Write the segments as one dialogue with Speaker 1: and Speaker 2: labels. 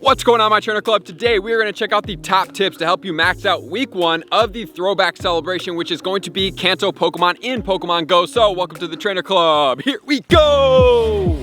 Speaker 1: What's going on, my trainer club? Today we are going to check out the top tips to help you max out week 1 of the throwback celebration, which is going to be Kanto Pokemon in Pokemon Go. So welcome to the trainer club. Here we go.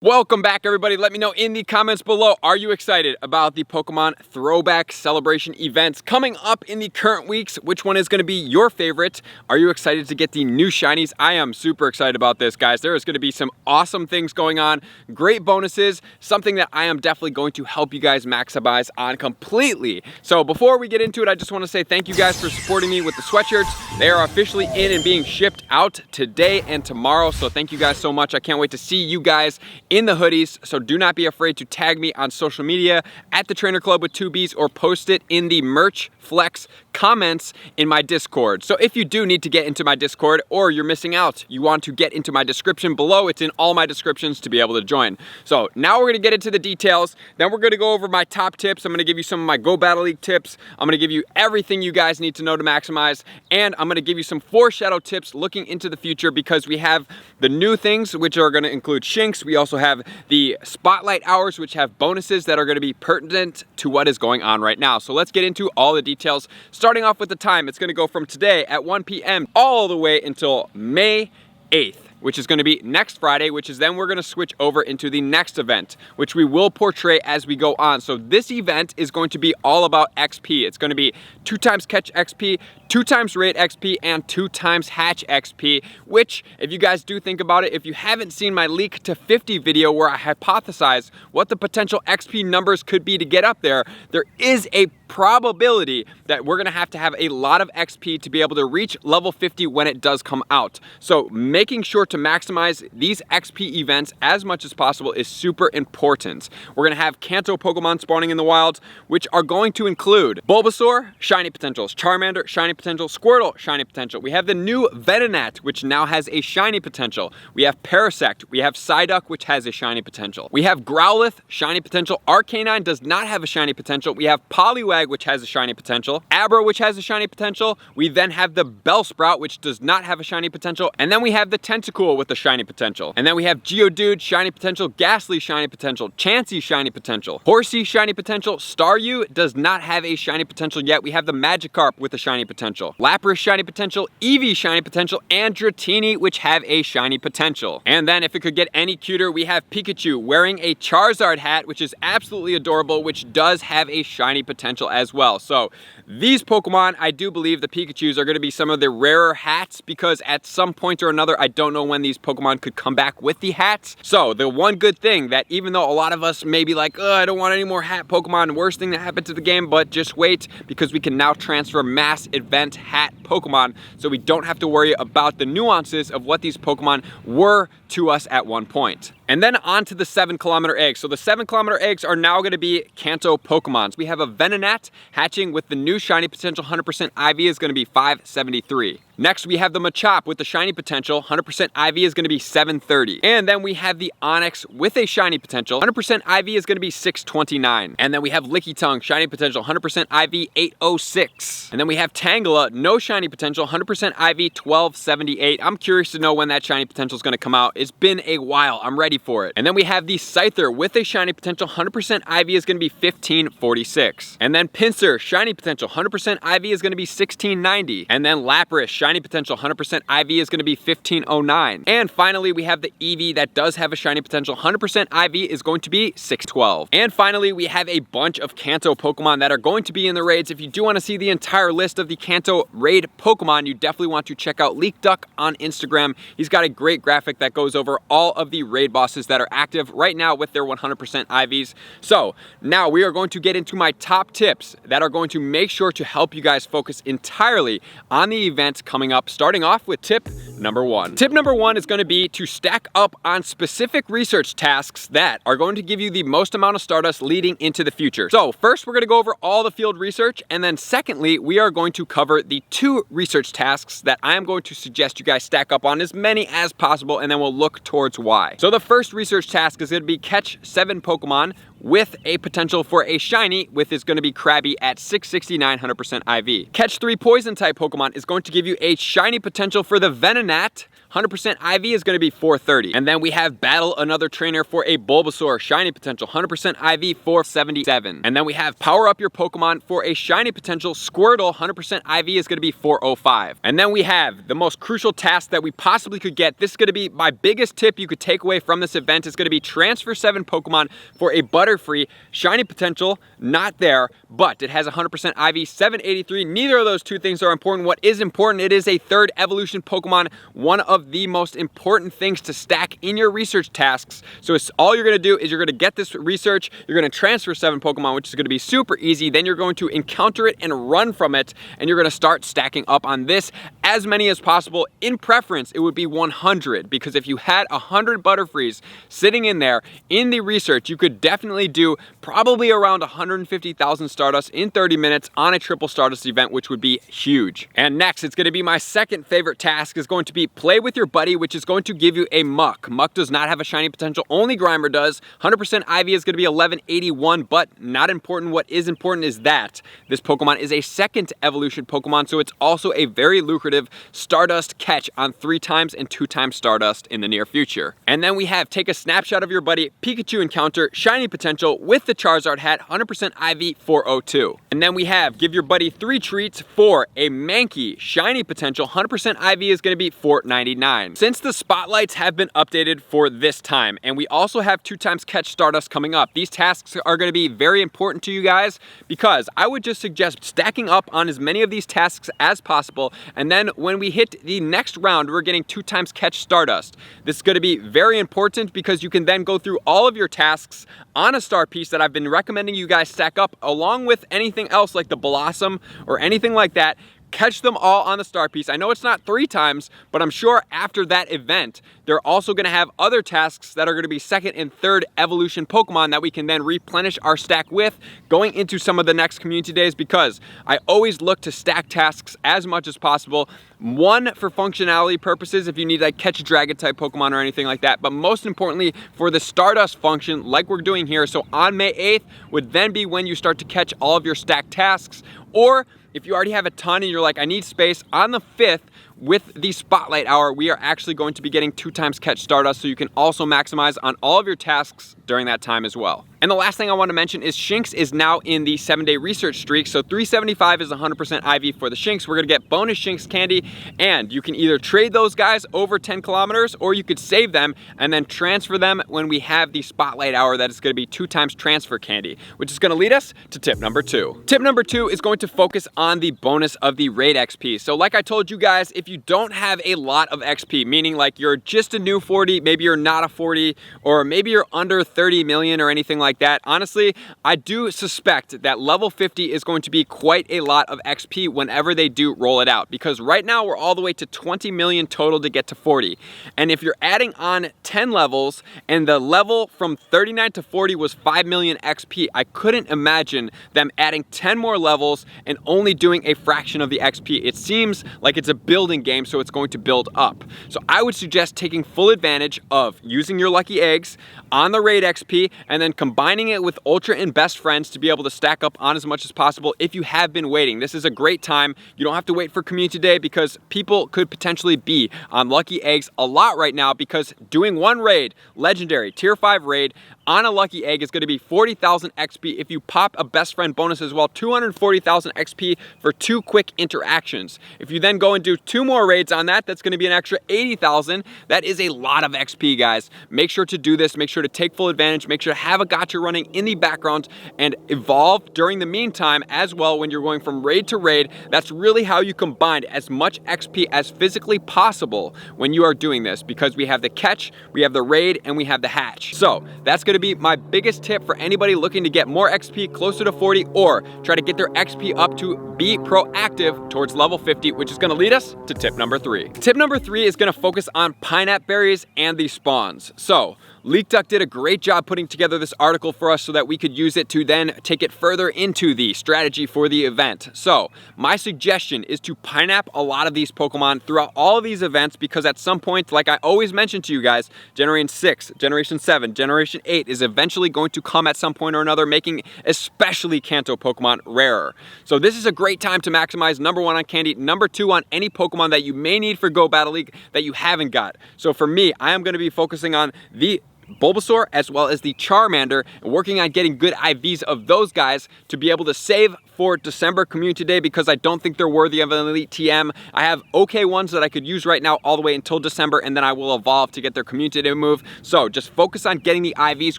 Speaker 1: Welcome back, everybody. Let me know in the comments below, are you excited about the Pokemon Throwback Celebration events coming up in the current weeks? Which one is going to be your favorite? Are you excited to get the new shinies? I am super excited about this, guys. There is going to be some awesome things going on, great bonuses, something that I am definitely going to help you guys maximize on completely. So before we get into it, I just want to say thank you guys for supporting me with the sweatshirts. They are officially in and being shipped out today and tomorrow. So thank you guys so much. I can't wait to see you guys in the hoodies, so do not be afraid to tag me on social media at the Trainer Club with 2 B's or post it in the merch flex comments in my Discord. So if you do need to get into my Discord or you're missing out, you want to get into my description below, it's in all my descriptions to be able to join. So now we're gonna get into the details, then we're gonna go over my top tips. I'm gonna give you some of my Go Battle League tips. I'm gonna give you everything you guys need to know to maximize, and I'm gonna give you some foreshadow tips looking into the future, because we have the new things which are gonna include Shinx. We also have the spotlight hours, which have bonuses that are going to be pertinent to what is going on right now. So let's get into all the details. Starting off with the time, it's going to go from today at 1 p.m. all the way until May 8th. Which is going to be next Friday, which is then we're going to switch over into the next event, which we will portray as we go on. So this event is going to be all about XP. It's going to be 2 times catch XP, 2 times raid XP, and 2 times hatch XP, which, if you guys do think about it, if you haven't seen my leak to 50 video where I hypothesize what the potential XP numbers could be to get up there, there is a probability that we're gonna have to have a lot of XP to be able to reach level 50 when it does come out. So making sure to maximize these XP events as much as possible is super important. We're gonna have Kanto Pokemon spawning in the wild, which are going to include Bulbasaur, shiny potentials, Charmander, shiny potential, Squirtle, shiny potential. We have the new Venonat, which now has a shiny potential. We have Parasect, we have Psyduck, which has a shiny potential. We have Growlithe, shiny potential. Arcanine does not have a shiny potential. We have Poliwag, which has a shiny potential. Abra, which has a shiny potential. We then have the Bellsprout, which does not have a shiny potential. And then we have the Tentacool with a shiny potential. And then we have Geodude, shiny potential. Ghastly, shiny potential. Chansey, shiny potential. Horsey, shiny potential. Staryu does not have a shiny potential yet. We have the Magikarp with a shiny potential. Lapras, shiny potential. Eevee, shiny potential. And Dratini, which have a shiny potential. And then if it could get any cuter, we have Pikachu wearing a Charizard hat, which is absolutely adorable, which does have a shiny potential as well. So these Pokemon, I do believe the Pikachus are going to be some of the rarer hats, because at some point or another, I don't know when these Pokemon could come back with the hats. So the one good thing, that even though a lot of us may be like, I don't want any more hat Pokemon, worst thing that happened to the game, but just wait, because we can now transfer mass event hat Pokemon, so we don't have to worry about the nuances of what these Pokemon were to us at one point. And then on to the 7-kilometer eggs. So the 7-kilometer eggs are now going to be Kanto Pokemons. We have a Venonat hatching with the new shiny potential 100% IV is going to be 573. Next, we have the Machop with the shiny potential, 100% IV is going to be 730. And then we have the Onix with a shiny potential, 100% IV is going to be 629. And then we have Lickitung, shiny potential, 100% IV 806. And then we have Tangela, no shiny potential, 100% IV 1278. I'm curious to know when that shiny potential is going to come out. It's been a while. I'm ready for it. And then we have the Scyther with a shiny potential, 100% IV is going to be 1546. And then Pinsir, shiny potential, 100% IV is going to be 1690. And then Lapras, shiny potential, 100% IV is going to be 1509. And finally, we have the Eevee that does have a shiny potential, 100% IV is going to be 612. And finally, we have a bunch of Kanto Pokemon that are going to be in the raids. If you do want to see the entire list of the Kanto raid Pokemon, you definitely want to check out Leak Duck on Instagram. He's got a great graphic that goes over all of the raid bosses that are active right now with their 100% IVs. So now we are going to get into my top tips that are going to make sure to help you guys focus entirely on the event coming up, starting off with tip number 1. Tip number 1 is going to be to stack up on specific research tasks that are going to give you the most amount of Stardust leading into the future. So first, we're going to go over all the field research, and then secondly, we are going to cover the 2 research tasks that I am going to suggest you guys stack up on as many as possible, and then we'll look towards why. So the first research task is going to be catch 7 Pokemon with a potential for a shiny, with is going to be Krabby at 669 100% IV. Catch 3 poison type Pokemon is going to give you a shiny potential for the Venonat 100% IV is going to be 430. And then we have Battle Another Trainer for a Bulbasaur, shiny potential, 100% IV, 477. And then we have Power Up Your Pokemon for a shiny potential Squirtle, 100% IV is going to be 405. And then we have the most crucial task that we possibly could get. This is going to be my biggest tip you could take away from this event. Is going to be transfer 7 Pokemon for a Butterfree, shiny potential, not there, but it has 100% IV, 783. Neither of those two things are important. What is important, it is a third evolution Pokemon, one of the most important things to stack in your research tasks. So it's all you're going to do is you're going to get this research, you're going to transfer 7 Pokemon, which is going to be super easy. Then you're going to encounter it and run from it, and you're going to start stacking up on this as many as possible. In preference, it would be 100, because if you had 100 Butterfrees sitting in there in the research, you could definitely do probably around 150,000 Stardust in 30 minutes on a triple Stardust event, which would be huge. And next, it's going to be my second favorite task, is going to be play with your buddy, which is going to give you a Muck. Muck does not have a shiny potential, only Grimer does. 100% IV is going to be 1181, but not important. What is important is that this Pokemon is a second evolution Pokemon, so it's also a very lucrative Stardust catch on 3 times and 2 times Stardust in the near future. And then we have take a snapshot of your buddy, Pikachu encounter, shiny potential with the Charizard hat, 100% IV, 402. And then we have give your buddy 3 treats for a Mankey, shiny potential, 100% IV is going to be 499. Since the spotlights have been updated for this time, and we also have 2 times catch Stardust coming up, these tasks are going to be very important to you guys, because I would just suggest stacking up on as many of these tasks as possible. And then when we hit the next round, we're getting 2 times catch Stardust. This is going to be very important, because you can then go through all of your tasks on a star piece that I've been recommending you guys stack up, along with anything else like the Blossom or anything like that. Catch them all on the star piece. I know it's not 3 times, but I'm sure after that event, they're also going to have other tasks that are going to be second and third evolution Pokemon that we can then replenish our stack with going into some of the next community days, because I always look to stack tasks as much as possible. One, for functionality purposes, if you need like catch a dragon type Pokemon or anything like that, but most importantly for the Stardust function like we're doing here. So on May 8th would then be when you start to catch all of your stack tasks. Or if you already have a ton and you're like, I need space, on the 5th with the Spotlight Hour, we are actually going to be getting 2 times catch Stardust, so you can also maximize on all of your tasks during that time as well. And the last thing I want to mention is Shinx is now in the 7-day research streak, so 375 is 100% IV for the Shinx. We're going to get bonus Shinx candy, and you can either trade those guys over 10 kilometers, or you could save them and then transfer them when we have the Spotlight Hour. That is going to be 2 times transfer candy, which is going to lead us to tip number 2. Tip number 2 is going to focus on the bonus of the raid XP. So like I told you guys, if you don't have a lot of XP, meaning like you're just a new 40, maybe you're not a 40, or maybe you're under 30 million or anything like that, honestly, I do suspect that level 50 is going to be quite a lot of XP whenever they do roll it out, because right now we're all the way to 20 million total to get to 40. And if you're adding on 10 levels, and the level from 39 to 40 was 5 million XP, I couldn't imagine them adding 10 more levels and only doing a fraction of the XP. It seems like it's a building game, so it's going to build up. So I would suggest taking full advantage of using your lucky eggs on the raid XP, and then combining it with Ultra and Best Friends to be able to stack up on as much as possible if you have been waiting. This is a great time. You don't have to wait for Community Day, because people could potentially be on lucky eggs a lot right now, because doing one raid, legendary tier 5 raid on a lucky egg, is going to be 40,000 XP. If you pop a Best Friend bonus as well, 240,000 XP for 2 quick interactions. If you then go and do 2 more raids on that, that's going to be an extra 80,000. That is a lot of XP, guys. Make sure to do this. Make sure to take full advantage. Make sure to have a gacha running in the background and evolve during the meantime as well when you're going from raid to raid. That's really how you combine as much XP as physically possible when you are doing this, because we have the catch, we have the raid, and we have the hatch. So that's going to be my biggest tip for anybody looking to get more XP closer to 40, or try to get their XP up to be proactive towards level 50, which is going to lead us to tip number 3. Tip number 3 is going to focus on Pineap Berries and the spawns. So Leak Duck did a great job putting together this article for us so that we could use it to then take it further into the strategy for the event. So my suggestion is to Pineap a lot of these Pokemon throughout all of these events, because at some point, like I always mention to you guys, Generation 6, Generation 7, Generation 8 is eventually going to come at some point or another, making especially Kanto Pokemon rarer. So this is a great time to maximize number 1 on candy, number 2 on any Pokemon that you may need for Go Battle League that you haven't got. So for me, I am going to be focusing on the Bulbasaur as well as the Charmander and working on getting good IVs of those guys to be able to save for December Community Day, because I don't think they're worthy of an Elite TM. I have okay ones that I could use right now all the way until December, and then I will evolve to get their Community Day move. So just focus on getting the IVs,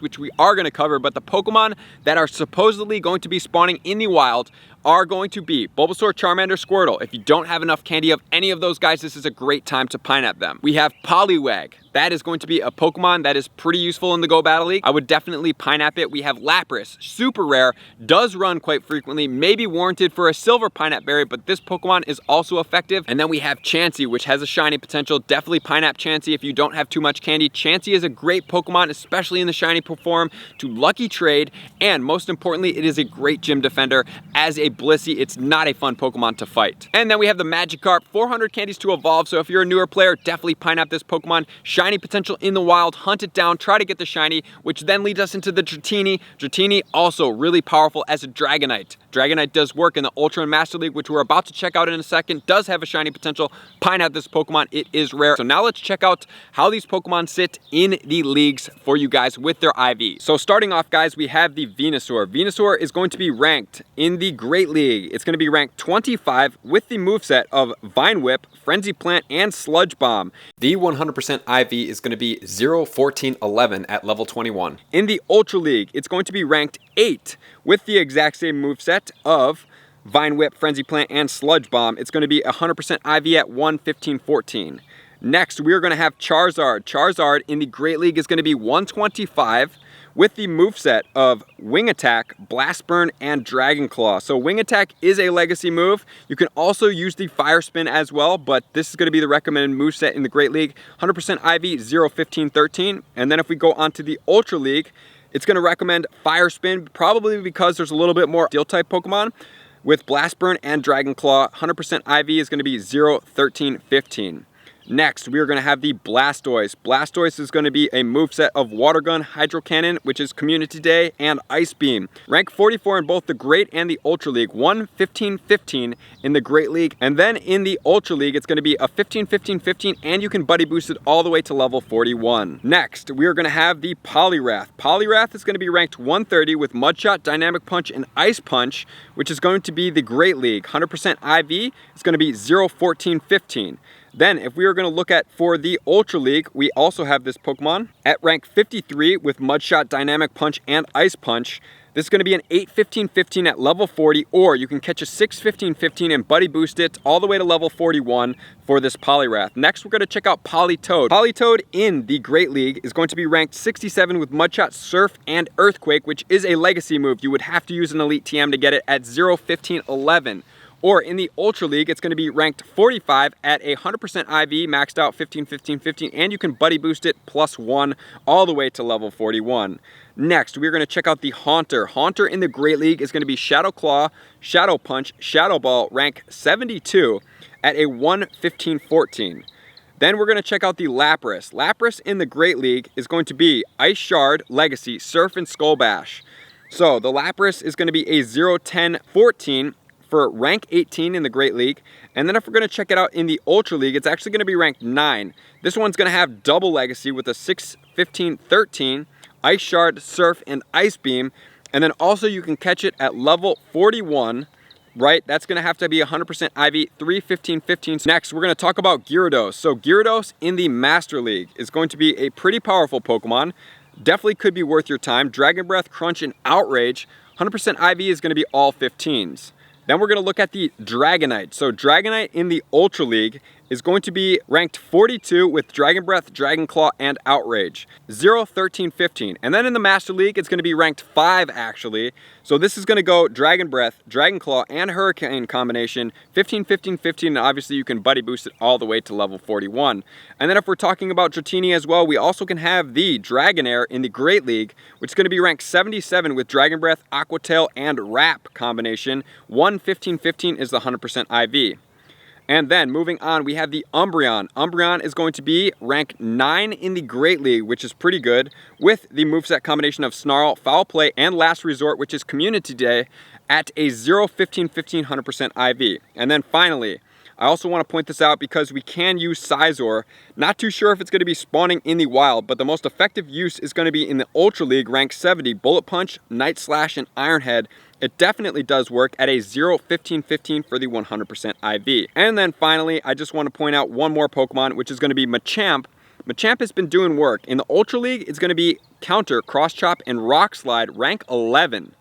Speaker 1: which we are going to cover, but the Pokemon that are supposedly going to be spawning in the wild are going to be Bulbasaur, Charmander, Squirtle. If you don't have enough candy of any of those guys, this is a great time to Pineap them. We have Poliwag. That is going to be a Pokemon that is pretty useful in the Go Battle League. I would definitely Pineap it. We have Lapras, super rare, does run quite frequently, may be warranted for a silver Pineap Berry, but this Pokemon is also effective. And then we have Chansey, which has a shiny potential. Definitely Pineap Chansey if you don't have too much candy. Chansey is a great Pokemon, especially in the shiny form, to Lucky Trade, and most importantly, it is a great gym defender. As a Blissey, it's not a fun Pokemon to fight. And then we have the Magikarp, 400 candies to evolve, so if you're a newer player, definitely Pineap this Pokemon. Shiny potential in the wild, hunt it down, try to get the shiny, which then leads us into the Dratini. Dratini also really powerful as a Dragonite. Dragonite does work in the Ultra and Master League, which we're about to check out in a second, does have a shiny potential. Pineap this Pokemon, it is rare. So now let's check out how these Pokemon sit in the leagues for you guys with their IV. So starting off, guys, we have the Venusaur. Venusaur is going to be ranked in the Great League. It's going to be ranked 25 with the moveset of Vine Whip, Frenzy Plant, and Sludge Bomb. The 100% IV is going to be 0, 14, 11 at level 21. In the Ultra League, it's going to be ranked 8 with the exact same moveset of Vine Whip, Frenzy Plant, and Sludge Bomb. It's going to be 100% IV at 1, 15, 14. Next, we are going to have Charizard. Charizard in the Great League is going to be 125 with the moveset of Wing Attack, Blast Burn, and Dragon Claw. So Wing Attack is a legacy move. You can also use the Fire Spin as well, but this is going to be the recommended moveset in the Great League. 100% IV, 0, 15, 13. And then if we go on to the Ultra League, it's going to recommend Fire Spin, probably because there's a little bit more Steel-type Pokemon with Blast Burn and Dragon Claw. 100% IV is going to be 0, 13, 15. Next, we are going to have the Blastoise. Blastoise is going to be a moveset of Water Gun, Hydro Cannon, which is Community Day, and Ice Beam. Rank 44 in both the Great and the Ultra League. 1, 15, 15 in the Great League. And then in the Ultra League, it's going to be a 15, 15, 15, and you can buddy boost it all the way to level 41. Next, we are going to have the Poliwrath. Poliwrath is going to be ranked 130 with Mudshot, Dynamic Punch, and Ice Punch, which is going to be the Great League. 100% IV is going to be 0, 14, 15. Then, if we are going to look at for the Ultra League, we also have this Pokemon at rank 53 with Mudshot, Dynamic Punch, and Ice Punch. This is going to be an 8, 15, 15 at level 40, or you can catch a 6, 15, 15 and buddy boost it all the way to level 41 for this Poliwrath. Next, we're going to check out Politoed. Politoed in the Great League is going to be ranked 67 with Mudshot, Surf, and Earthquake, which is a legacy move. You would have to use an Elite TM to get it at 0, 15, 11. Or in the Ultra League, it's going to be ranked 45 at a 100% IV, maxed out 15, 15, 15, and you can buddy boost it +1 all the way to level 41. Next, we're going to check out the Haunter. Haunter in the Great League is going to be Shadow Claw, Shadow Punch, Shadow Ball, rank 72 at a 1, 15, 14. Then we're going to check out the Lapras. Lapras in the Great League is going to be Ice Shard, Legacy, Surf, and Skull Bash. So the Lapras is going to be a 0, 10, 14 for rank 18 in the Great League. And then if we're going to check it out in the Ultra League, it's actually going to be ranked 9. This one's going to have double legacy with a 6, 15, 13, Ice Shard, Surf, and Ice Beam. And then also you can catch it at level 41, right? That's going to have to be 100% IV, 3, 15, 15. Next, we're going to talk about Gyarados. So Gyarados in the Master League is going to be a pretty powerful Pokemon. Definitely could be worth your time. Dragon Breath, Crunch, and Outrage. 100% IV is going to be all 15s. Then we're going to look at the Dragonite. So Dragonite in the Ultra League is going to be ranked 130 is going to be ranked 42 with Dragon Breath, Dragon Claw, and Outrage. 0, 13, 15. And then in the Master League, it's going to be ranked 5 actually. So this is going to go Dragon Breath, Dragon Claw, and Hurricane combination, 15, 15, 15, and obviously you can buddy boost it all the way to level 41. And then if we're talking about Dratini as well, we also can have the Dragonair in the Great League, which is going to be ranked 77 with Dragon Breath, Aqua Tail, and Wrap combination. 1, 15, 15 is the 100% IV. And then moving on, we have the Umbreon. Umbreon is going to be ranked 9 in the Great League, which is pretty good, with the moveset combination of Snarl, Foul Play, and Last Resort, which is Community Day, at a 0, 15, 15, 100% IV. And then finally, I also want to point this out because we can use Scizor. Not too sure if it's going to be spawning in the wild, but the most effective use is going to be in the Ultra League, ranked 70, Bullet Punch, Night Slash, and Iron Head. It definitely does work at a 0, 15, 15 for the 100% IV. And then finally, I just want to point out one more Pokemon, which is going to be Machamp. Machamp has been doing work. In the Ultra League, it's going to be Counter, Cross Chop, and Rock Slide, rank 11.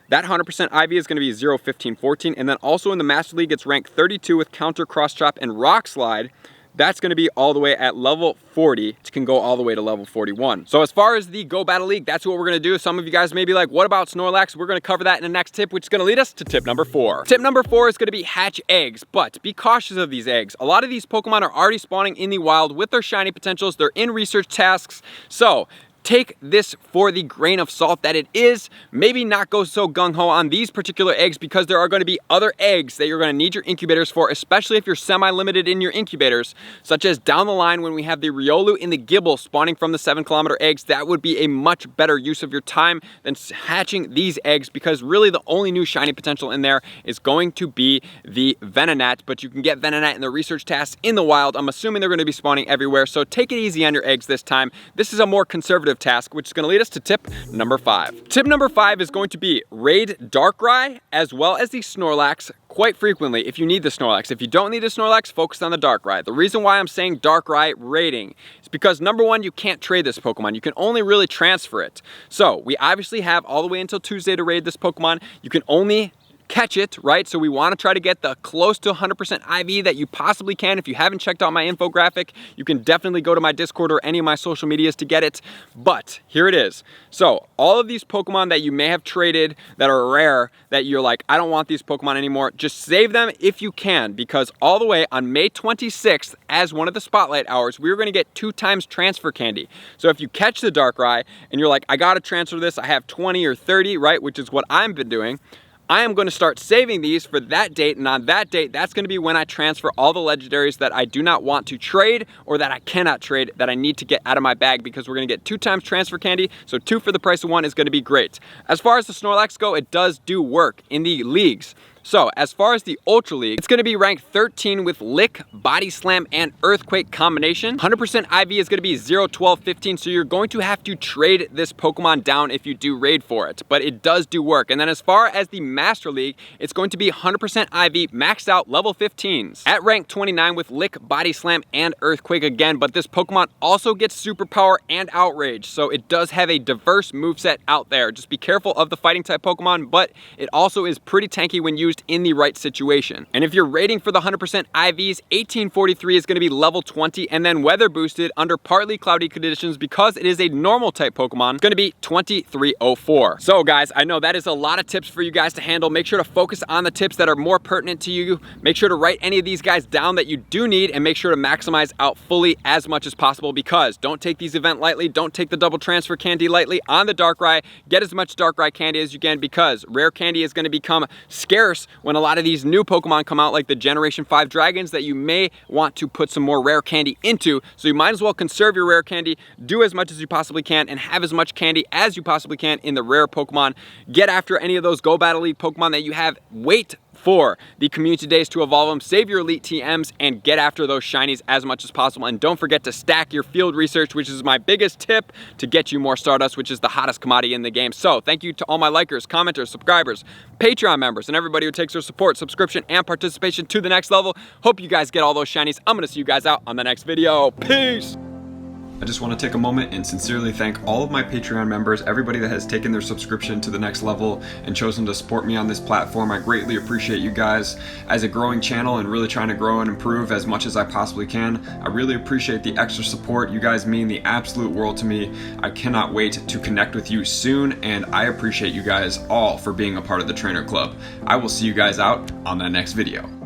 Speaker 1: That 100% IV is going to be 0, 15, 14. And then also in the Master League, it's ranked 32 with Counter, Cross Chop, and Rock Slide. That's going to be all the way at level 40. It can go all the way to level 41. So as far as the Go Battle League, that's what we're going to do. Some of you guys may be like, what about Snorlax? We're going to cover that in the next tip, which is going to lead us to tip number 4. Tip number 4 is going to be hatch eggs, but be cautious of these eggs. A lot of these Pokemon are already spawning in the wild with their shiny potentials. They're in research tasks. So take this for the grain of salt that it is. Maybe not go so gung-ho on these particular eggs because there are going to be other eggs that you're going to need your incubators for, especially if you're semi-limited in your incubators, such as down the line when we have the Riolu and the Gibble spawning from the 7-kilometer eggs. That would be a much better use of your time than hatching these eggs, because really the only new shiny potential in there is going to be the Venonat, but you can get Venonat in the research tasks in the wild. I'm assuming they're going to be spawning everywhere, so take it easy on your eggs this time. This is a more conservative task, which is going to lead us to tip number 5. Tip number 5 is going to be raid Darkrai as well as the Snorlax quite frequently if you need the Snorlax. If you don't need the Snorlax, focus on the Darkrai. The reason why I'm saying Darkrai raiding is because number 1, you can't trade this Pokemon. You can only really transfer it. So we obviously have all the way until Tuesday to raid this Pokemon. You can only catch it, right? So we want to try to get the close to 100% IV that you possibly can. If you haven't checked out my infographic, you can definitely go to my Discord or any of my social medias to get it. But here it is. So all of these Pokemon that you may have traded that are rare, that you're like, I don't want these Pokemon anymore, just save them if you can, because all the way on May 26th, as one of the spotlight hours, we're going to get 2 times transfer candy. So if you catch the Darkrai and you're like, I got to transfer this, I have 20 or 30, right? Which is what I've been doing. I am going to start saving these for that date, and on that date, that's going to be when I transfer all the legendaries that I do not want to trade or that I cannot trade, that I need to get out of my bag, because we're going to get 2 times transfer candy, so 2 for the price of 1 is going to be great. As far as the Snorlax go, it does do work in the leagues. So as far as the Ultra League, it's going to be ranked 13 with Lick, Body Slam, and Earthquake combination. 100% IV is going to be 0, 12, 15, so you're going to have to trade this Pokemon down if you do raid for it, but it does do work. And then as far as the Master League, it's going to be 100% IV, maxed out level 15s. At rank 29 with Lick, Body Slam, and Earthquake again, but this Pokemon also gets Superpower and Outrage, so it does have a diverse moveset out there. Just be careful of the fighting type Pokemon, but it also is pretty tanky when used in the right situation. And if you're rating for the 100% IVs, 1843 is going to be level 20, and then weather boosted under partly cloudy conditions, because it is a normal type Pokemon, it's going to be 2304. So guys, I know that is a lot of tips for you guys to handle. Make sure to focus on the tips that are more pertinent to you. Make sure to write any of these guys down that you do need, and make sure to maximize out fully as much as possible, because don't take these events lightly. Don't take the double transfer candy lightly on the Darkrai. Get as much Darkrai candy as you can, because rare candy is going to become scarce when a lot of these new Pokemon come out, like the Generation 5 Dragons, that you may want to put some more rare candy into. So you might as well conserve your rare candy, do as much as you possibly can, and have as much candy as you possibly can in the rare Pokemon. Get after any of those Go Battle League Pokemon that you have. Wait for the community days to evolve them, save your elite TMs, and get after those shinies as much as possible. And don't forget to stack your field research, which is my biggest tip to get you more Stardust, which is the hottest commodity in the game. So thank you to all my likers, commenters, subscribers, Patreon members, and everybody who takes their support, subscription, and participation to the next level. Hope you guys get all those shinies. I'm gonna see you guys out on the next video. Peace! I just want to take a moment and sincerely thank all of my Patreon members, everybody that has taken their subscription to the next level and chosen to support me on this platform. I greatly appreciate you guys. As a growing channel and really trying to grow and improve as much as I possibly can, I really appreciate the extra support. You guys mean the absolute world to me. I cannot wait to connect with you soon, and I appreciate you guys all for being a part of the Trainer Club. I will see you guys out on that next video.